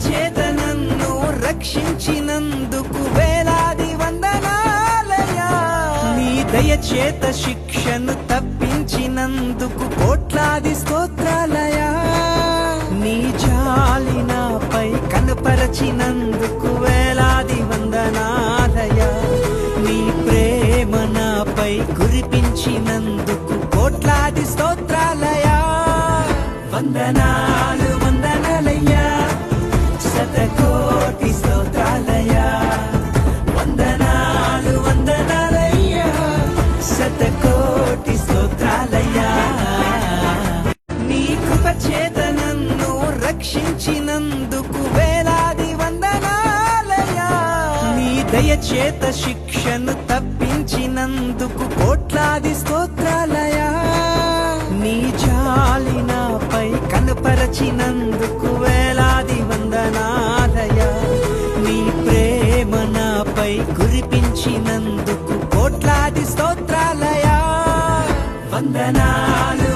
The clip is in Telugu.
చేత నన్ను రక్షించినందుకు వేలాది వందనాలయ్యా. నీ దయ చేత శిక్షను తప్పించినందుకు కోట్లాది స్తోత్రాలయా. నీ జాలి నాపై కనపరచినందుకు వేలాది వందనాలయా. నీ ప్రేమ నాపై కురిపించినందుకు కోట్లాది స్తోత్రాలయా. వందనాలు వందనాలయ్యా, శతకోటి స్తోత్రాలయ్యా. వందనాలు వందనాలయ్యా, శతకోటి స్తోత్రాలయ్యా. నీ కృప చేత నన్ను రక్షించినందుకు వేలాది వందనాలయ్యా. నీ దయ చేత శిక్షను తప్పించినందుకు కోట్లాది స్తోత్రాలయా. నీ జాలి నాపై కనపరచినందుకు వేలాది వందనాలయా. నీ ప్రేమ నాపై కురిపించినందుకు కోట్లాది స్తోత్రాలయా. వందనాలు